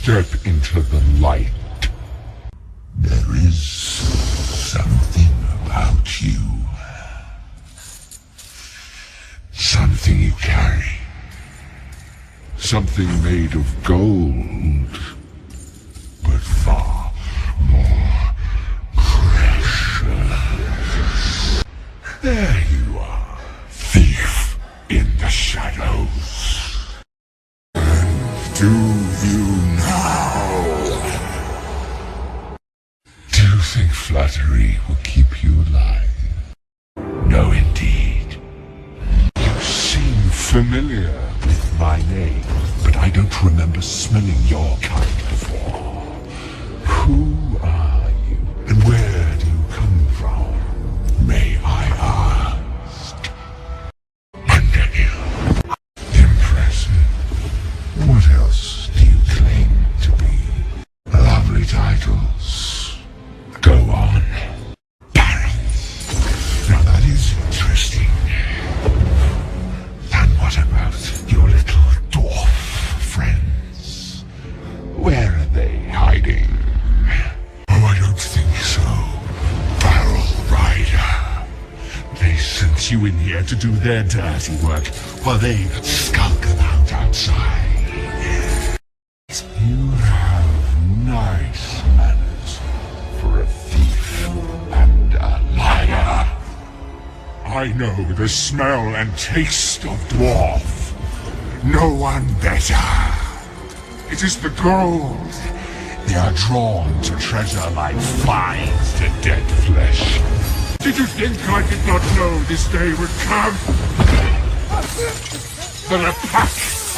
Step into the light. There is something about you. Something you carry. Something made of gold, but far more precious. There you are, thief in the shadows. And do you now? Do you think flattery will keep you alive? No, indeed. You seem familiar with my name, but I don't remember smelling your kind before. Who are you, and where do you come from? May I ask? Underhill. Impressive. What else do you claim to be? Lovely titles. Go on. Baron. Now that is interesting. And what about your little dwarf friends? Where are they hiding? Oh, I don't think so. Barrel Rider. They sent you in here to do their dirty work while they skulk about outside. You have nice manners for a thief and a liar. I know the smell and taste of dwarf. No one better. It is the gold. They are drawn to treasure like flies to dead flesh. Did you think I did not know this day would come? That a pack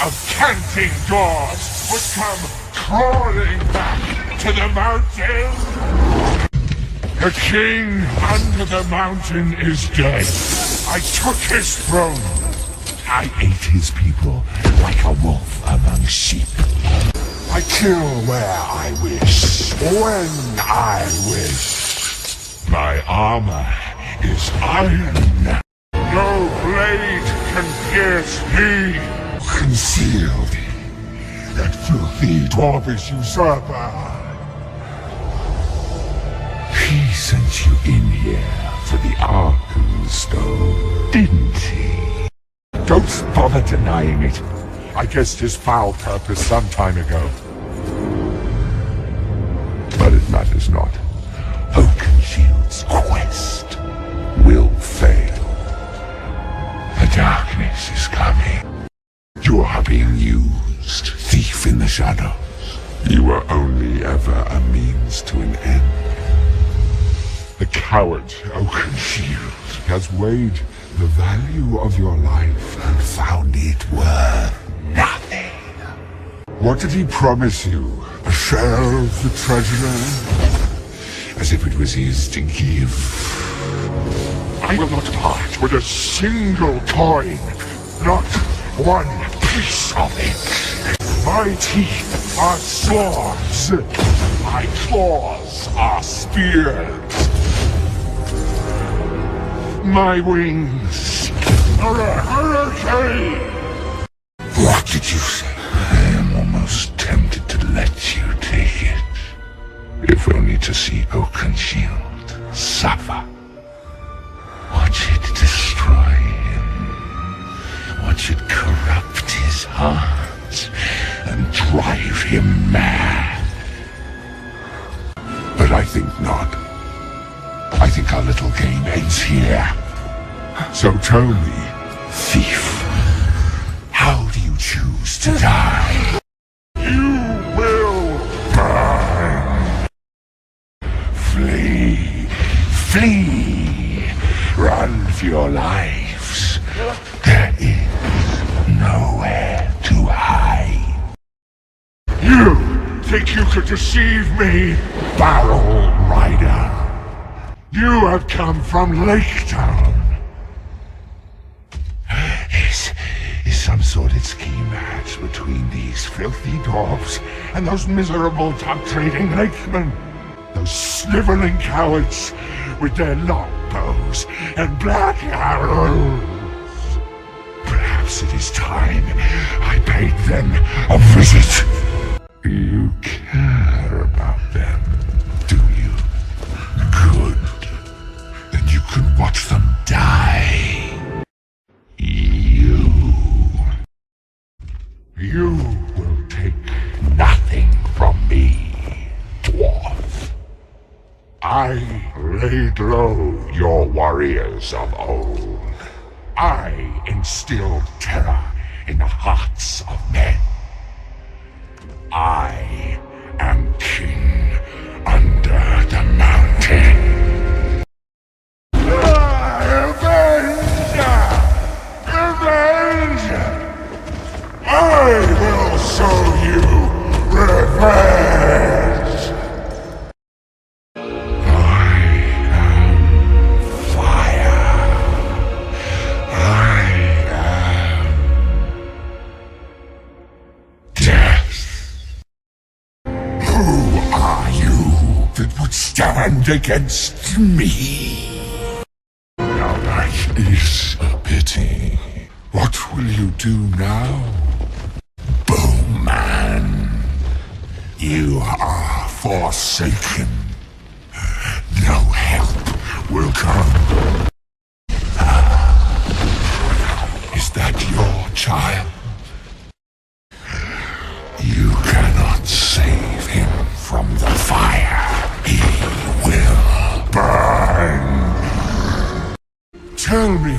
of canting dwarves would come crawling back to the mountain? The king under the mountain is dead. I took his throne. I ate his people like a wolf among sheep. I kill where I wish, when I wish. My armor is iron. No blade can pierce me. Concealed. That filthy dwarvish usurper. He sent you in here for the Arkenstone, didn't he? Don't bother denying it. I guessed his foul purpose some time ago. But it matters not. Oakenshield's quest will fail. The darkness is coming. You are being used, thief in the shadows. You were only ever a means to an end. The coward Oakenshield has weighed the value of your life and found it worth nothing. What did he promise you? A share of the treasure? As if it was his to give. I will not part with a single coin. Not one piece of it. My teeth are swords. My claws are spears. My wings are a hurricane. What did you say? I am almost tempted to let you take it. If only to see Oakenshield suffer. Watch it destroy him. Watch it corrupt his heart and drive him mad. But I think not. I think our little game ends here. So tell me, thief, how do you choose to die? You will burn. Flee. Flee. Run for your lives. There is nowhere to hide. You think you could deceive me, Barrel Rider? You have come from Lake Town. Is some sordid scheme hatched between these filthy dwarfs and those miserable tug-trading lakemen? Those sniveling cowards with their long bows and black arrows. Perhaps it is time I paid them a visit. You You care about them, do you? Good. Then you can watch them die. You will take nothing from me, dwarf. I laid low your warriors of old. I instilled terror in the hearts of men. I am king under the mountain. Revenge! Revenge! I will show you revenge! I am fire. I am death. Who are you that would stand against me? Now that is a pity. What will you do now? Bowman, you are forsaken. No help will come. Is that your child? You cannot save him from the fire. He will burn. Tell me,